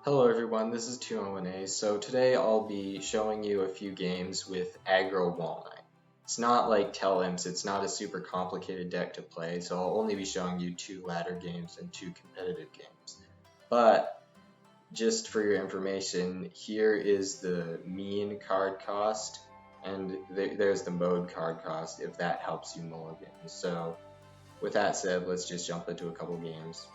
Hello everyone, this is 201A. So today I'll be showing you a few games with Aggro Walnut. It's not like Tell-Imps, it's not a super complicated deck to play, so I'll only be showing you 2 ladder games and 2 competitive games. But just for your information, here is the mean card cost, and there's the mode card cost if that helps you mulligan. So with that said, let's just jump into a couple games.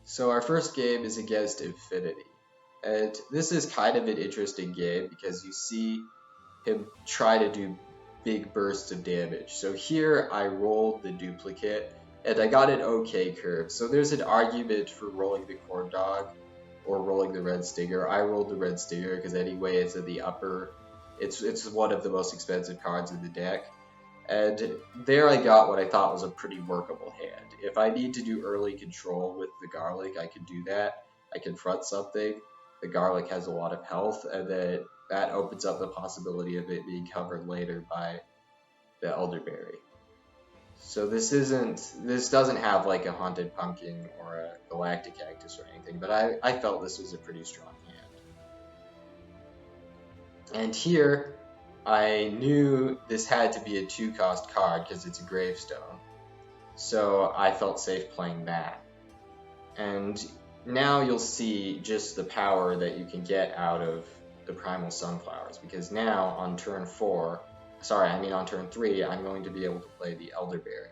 So our first game is against Infinity. And this is kind of an interesting game because you see him try to do big bursts of damage. So here I rolled the duplicate and I got an okay curve. So there's an argument for rolling the corn dog or rolling the red stinger. I rolled the red stinger because anyway it's at the upper, it's one of the most expensive cards in the deck. And there I got what I thought was a pretty workable hand. If I need to do early control with the garlic, I can do that. I can front something. The garlic has a lot of health, and then that opens up the possibility of it being covered later by the elderberry. So this doesn't have like a haunted pumpkin or a galactic cactus or anything, but I felt this was a pretty strong hand. And here, I knew this had to be a 2-cost card because it's a gravestone, so I felt safe playing that. And now you'll see just the power that you can get out of the Primal Sunflowers, because now on turn 3, I'm going to be able to play the Elderberry.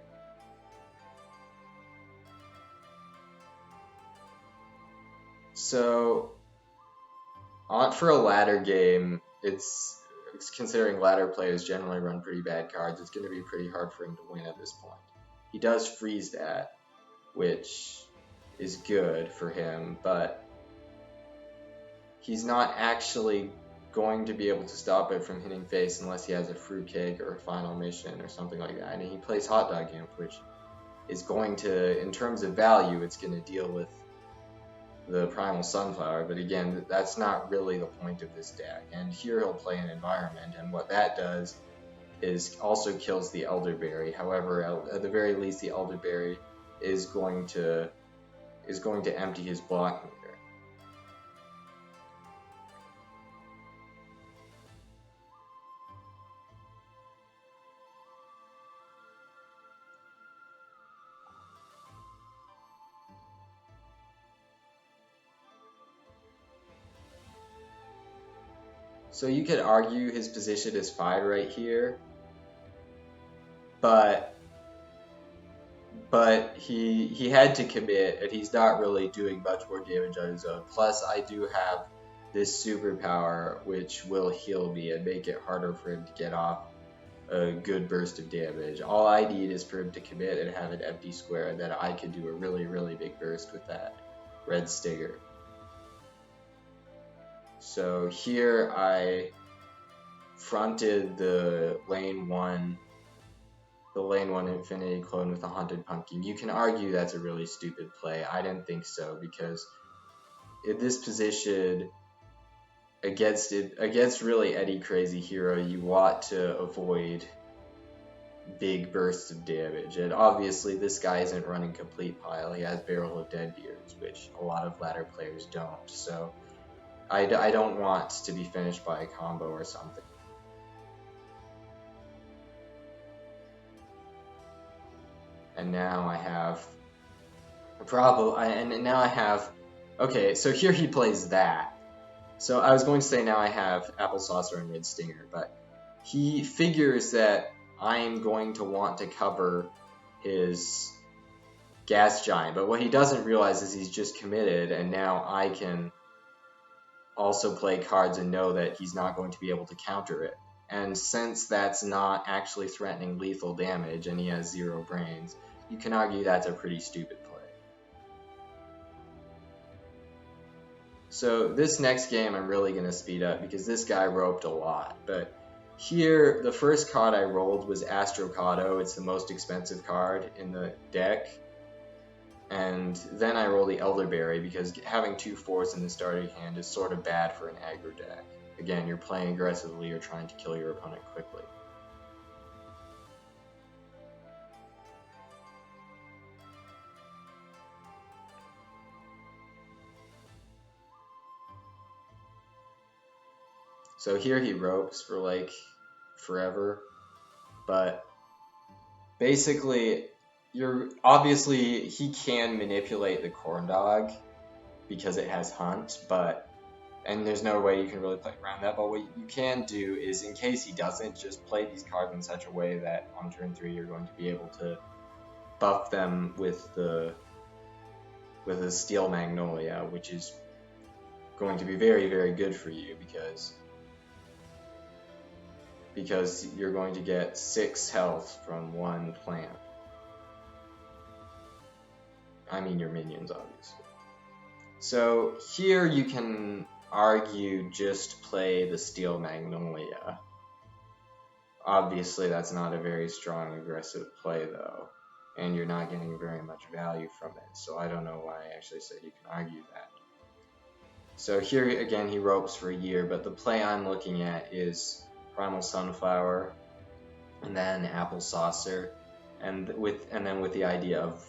So, for a ladder game, it's considering ladder players generally run pretty bad cards, it's going to be pretty hard for him to win at this point. He does freeze that, which is good for him, but he's not actually going to be able to stop it from hitting face unless he has a fruitcake or a final mission or something like that. And he plays Hot Dog Imp, which is going to, in terms of value, it's going to deal with the Primal Sunflower, but again, that's not really the point of this deck. And here he'll play an Environment, and what that does is also kills the Elderberry. However, at the very least, the Elderberry is going to empty his block meter. So you could argue his position is fine right here, but he had to commit, and he's not really doing much more damage on his own. Plus, I do have this superpower, which will heal me and make it harder for him to get off a good burst of damage. All I need is for him to commit and have an empty square, and then I can do a really, really big burst with that red stinger. So here I fronted the lane 1 Infinity clone with a Haunted Pumpkin. You can argue that's a really stupid play. I didn't think so, because in this position, against really any crazy hero, you want to avoid big bursts of damage. And obviously this guy isn't running Complete Pile. He has Barrel of Deadbeards, which a lot of ladder players don't. So I don't want to be finished by a combo or something. And now I have a problem, and now I have, okay, so here he plays that. So I was going to say now I have Apple Saucer and Red Stinger, but he figures that I'm going to want to cover his Gas Giant, but what he doesn't realize is he's just committed, and now I can also play cards and know that he's not going to be able to counter it. And since that's not actually threatening lethal damage and he has 0 brains, you can argue that's a pretty stupid play. So this next game I'm really going to speed up because this guy roped a lot. But here, the first card I rolled was Astrocado. It's the most expensive card in the deck. And then I roll the Elderberry because having 2 4s in the starting hand is sort of bad for an aggro deck. Again, you're playing aggressively or trying to kill your opponent quickly. So here he ropes for like forever, but basically obviously he can manipulate the corn dog because it has hunt, and there's no way you can really play around that. But what you can do is, in case he doesn't, just play these cards in such a way that on turn 3 you're going to be able to buff them with a Steel Magnolia, which is going to be very, very good for you because you're going to get 6 health from one plant. I mean your minions, obviously. So here you can argue just play the Steel Magnolia. Obviously that's not a very strong aggressive play though, and you're not getting very much value from it, so I don't know why I actually said you can argue that. So here again he ropes for a year, but the play I'm looking at is Primal Sunflower and then Apple Saucer, and then with the idea of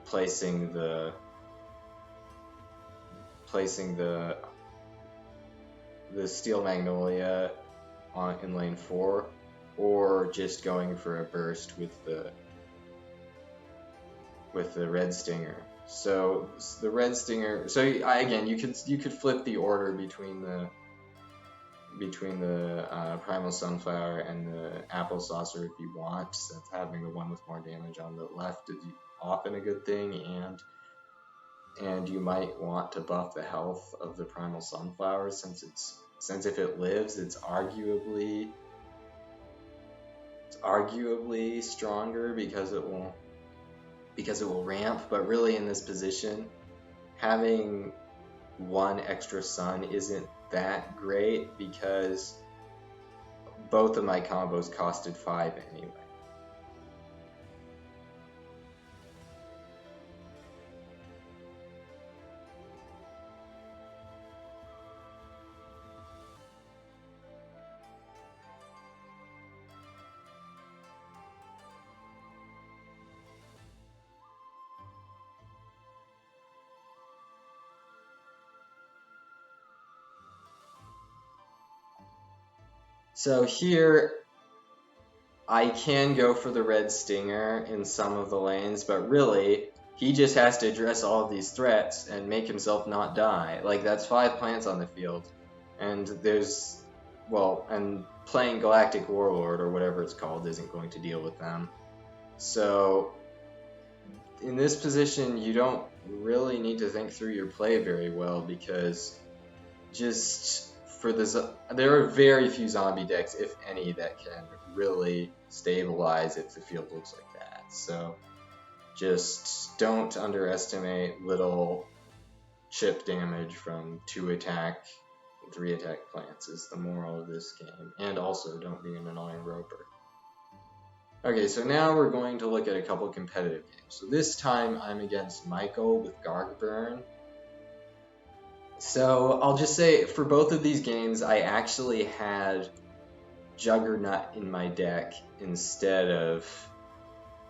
placing the Steel Magnolia in lane 4, or just going for a burst with the Red Stinger. So the Red Stinger. So again, you could flip the order between the Primal Sunflower and the Apple Saucer if you want, since having the one with more damage on the left is often a good thing, and you might want to buff the health of the Primal Sunflower since if it lives, it's arguably stronger because it will ramp. But really in this position, having one extra sun isn't that great because both of my combos costed 5 anyway. So here, I can go for the Red Stinger in some of the lanes, but really, he just has to address all of these threats and make himself not die. Like, that's 5 plants on the field, and and playing Galactic Warlord, or whatever it's called, isn't going to deal with them. So, in this position, you don't really need to think through your play very well, because there are very few zombie decks, if any, that can really stabilize if the field looks like that. So just don't underestimate little chip damage from 2 attack, 3 attack plants is the moral of this game. And also don't be an annoying roper. Okay, so now we're going to look at a couple competitive games. So this time I'm against Michael with Gargburn. So I'll just say, for both of these games, I actually had Juggernaut in my deck instead of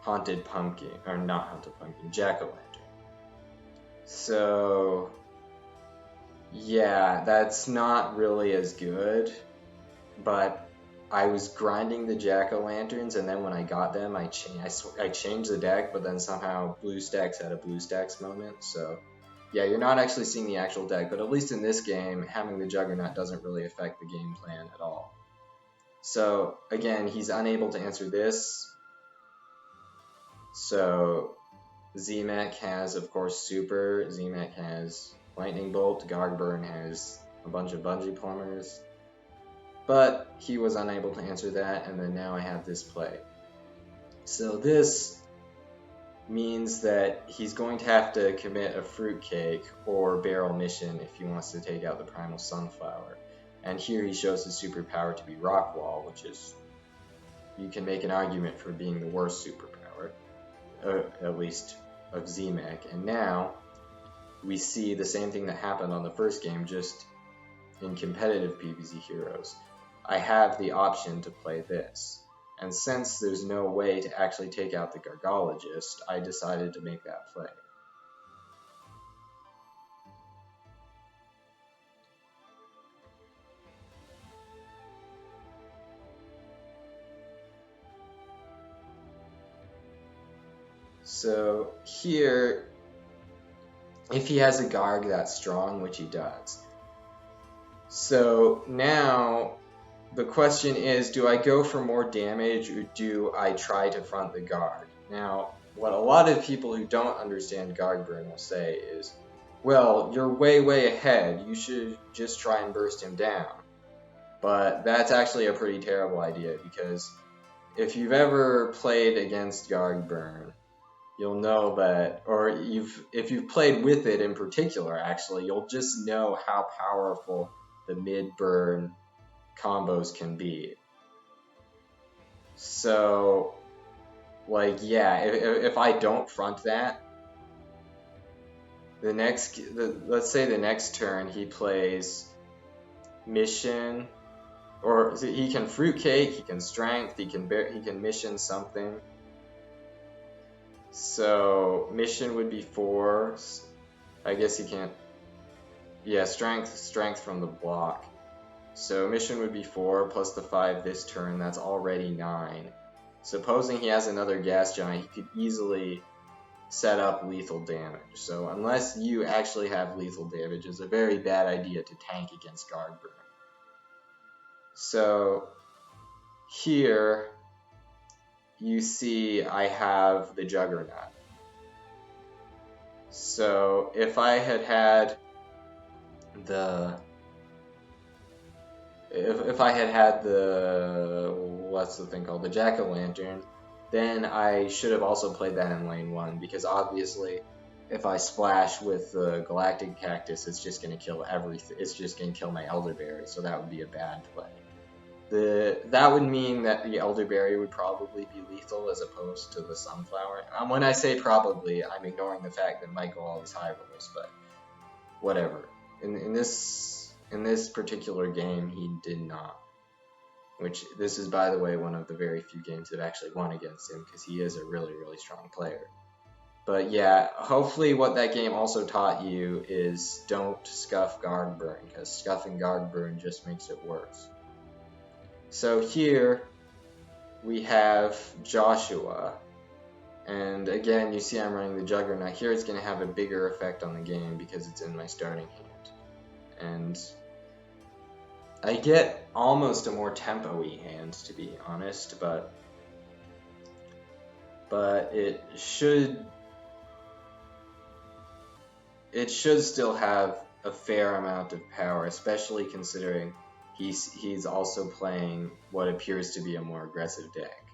Haunted Pumpkin, or not Haunted Pumpkin, Jack-o'-lantern. So yeah, that's not really as good, but I was grinding the Jack-o'-lanterns, and then when I got them, I changed the deck, but then somehow BlueStacks had a BlueStacks moment, so yeah, you're not actually seeing the actual deck, but at least in this game, having the Juggernaut doesn't really affect the game plan at all. So again, he's unable to answer this. So Z-Mech has, of course, Super. Z-Mech has Lightning Bolt. Gargburn has a bunch of Bungee Plumbers. But he was unable to answer that, and then now I have this play. So this means that he's going to have to commit a Fruitcake or Barrel Mission if he wants to take out the Primal Sunflower. And here he shows his superpower to be Rock Wall, which is, you can make an argument for being the worst superpower, at least of Z-Mech. And now we see the same thing that happened on the first game, just in competitive PvZ Heroes. I have the option to play this. And since there's no way to actually take out the Gargologist, I decided to make that play. So here, if he has a Garg that's strong, which he does. So now the question is, do I go for more damage or do I try to front the Garg? Now, what a lot of people who don't understand Garg burn will say is, well, you're way ahead, you should just try and burst him down. But that's actually a pretty terrible idea, because if you've ever played against Garg burn, you'll know that, or if you've played with it in particular, actually, you'll just know how powerful the mid-burn combos can be. So, like, yeah, if I don't front that, let's say the next turn he plays mission, or he can fruitcake, he can strength, he can mission something. So mission would be 4. I guess he can't. Yeah, strength from the block. So mission would be 4 plus the 5 this turn. That's already 9. Supposing he has another gas giant, he could easily set up lethal damage. So unless you actually have lethal damage, it's a very bad idea to tank against Garg burn. So here you see I have the Juggernaut. So if I had the what's the thing called, the Jack-o'-lantern, then I should have also played that in lane 1, because obviously if I splash with the Galactic Cactus, it's just going to kill everything. It's just going to kill my Elderberry, so that would be a bad play. That would mean that the Elderberry would probably be lethal as opposed to the Sunflower. When I say probably, I'm ignoring the fact that Michael always high rolls, but whatever. In this particular game, he did not. Which, this is, by the way, one of the very few games that actually won against him, because he is a really strong player. But yeah, hopefully what that game also taught you is don't scuff Garg burn, because scuffing Garg burn just makes it worse. So here we have Joshua, and again you see I'm running the Juggernaut. Here it's going to have a bigger effect on the game because it's in my starting hand, and I get almost a more tempo-y hand, to be honest, but it should still have a fair amount of power, especially considering he's also playing what appears to be a more aggressive deck.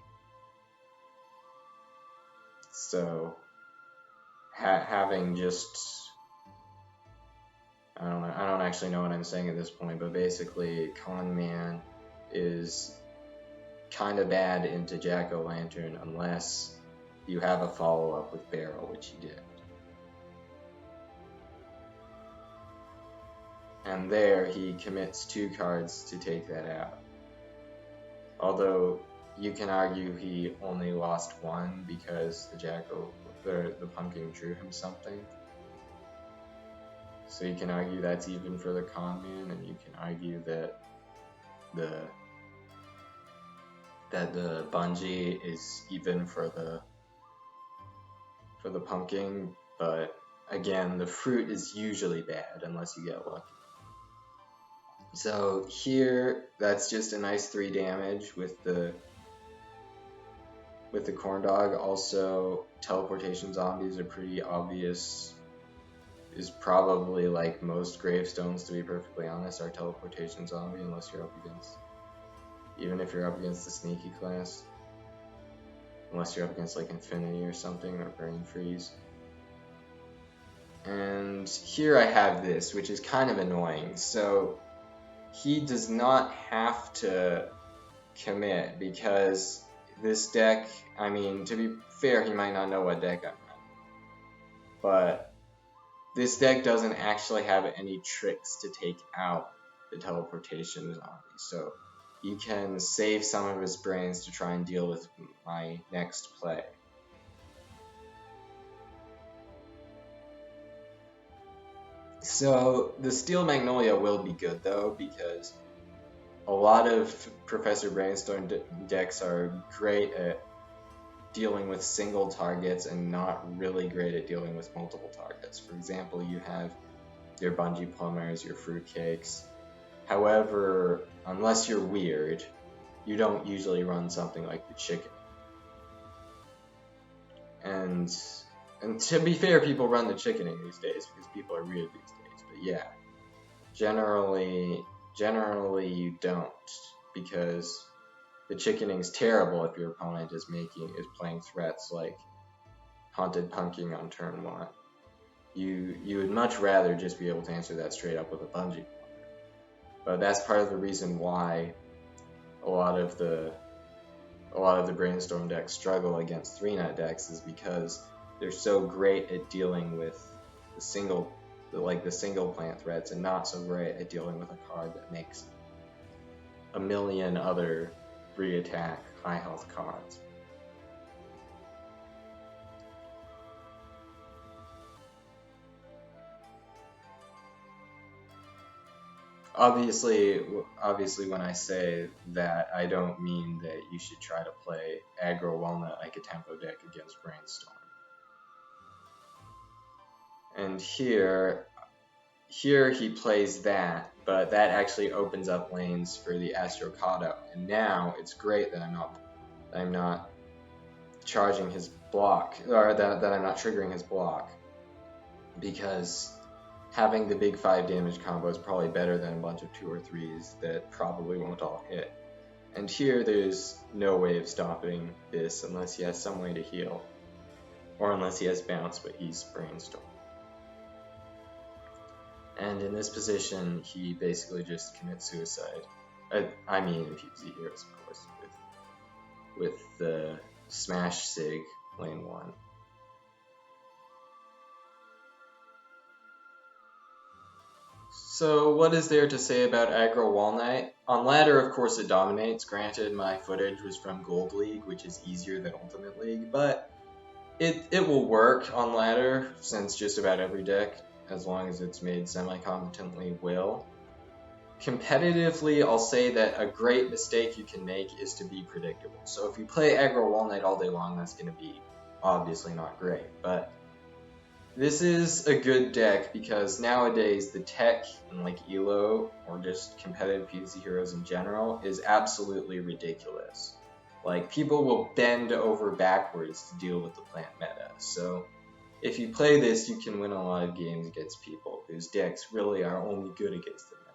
So having just, I don't actually know what I'm saying at this point, but basically Con Man is kind of bad into Jack-o'-lantern unless you have a follow-up with Barrel, which you did. And there he commits 2 cards to take that out. Although you can argue he only lost 1 because the pumpkin drew him something. So you can argue that's even for the Con Man, and you can argue that the bungee is even for the pumpkin, but again, the fruit is usually bad unless you get lucky. So here, that's just a nice 3 damage with the corn dog. Also, teleportation zombies are pretty obvious. Is probably, like most gravestones, to be perfectly honest, are teleportation zombie, unless you're up against, even if you're up against the sneaky class, unless you're up against like Infinity or something, or Burning Freeze. And here I have this, which is kind of annoying. So he does not have to commit, because this deck, I mean, to be fair, he might not know what deck I'm running, but this deck doesn't actually have any tricks to take out the teleportation zombie, so you can save some of his brains to try and deal with my next play. So the Steel Magnolia will be good though, because a lot of Professor Brainstorm decks are great at dealing with single targets and not really great at dealing with multiple targets. For example, you have your bungee plumbers, your fruitcakes. However, unless you're weird, you don't usually run something like the chicken. And to be fair, people run the chickening these days because people are weird these days. But yeah, generally you don't, because the chickening's terrible if your opponent is playing threats like Haunted Punking on turn 1. You would much rather just be able to answer that straight up with a bungee. But that's part of the reason why a lot of the brainstorm decks struggle against 3-net decks, is because they're so great at dealing with the single plant threats and not so great at dealing with a card that makes a million other 3-attack high health cards. Obviously, when I say that, I don't mean that you should try to play Aggro Walnut like a tempo deck against Brainstorm. And here he plays that, but that actually opens up lanes for the Astrocado. And now it's great that I'm not charging his block, or that I'm not triggering his block, because having the big 5 damage combo is probably better than a bunch of 2 or 3s that probably won't all hit. And here there's no way of stopping this unless he has some way to heal, or unless he has bounce, but he's Brainstorm. And in this position, he basically just commits suicide. I mean, in PvZ Heroes, of course, with the Smash Sig lane 1. So what is there to say about Aggro Walnut? On ladder, of course, it dominates. Granted, my footage was from Gold League, which is easier than Ultimate League, but it will work on ladder, since just about every deck, as long as it's made semi-competently, will. Competitively, I'll say that a great mistake you can make is to be predictable. So if you play Aggro Walnut all day long, that's going to be obviously not great, but this is a good deck because nowadays the tech in like ELO, or just competitive PvZ Heroes in general, is absolutely ridiculous. Like, people will bend over backwards to deal with the plant meta. So if you play this, you can win a lot of games against people whose decks really are only good against the meta.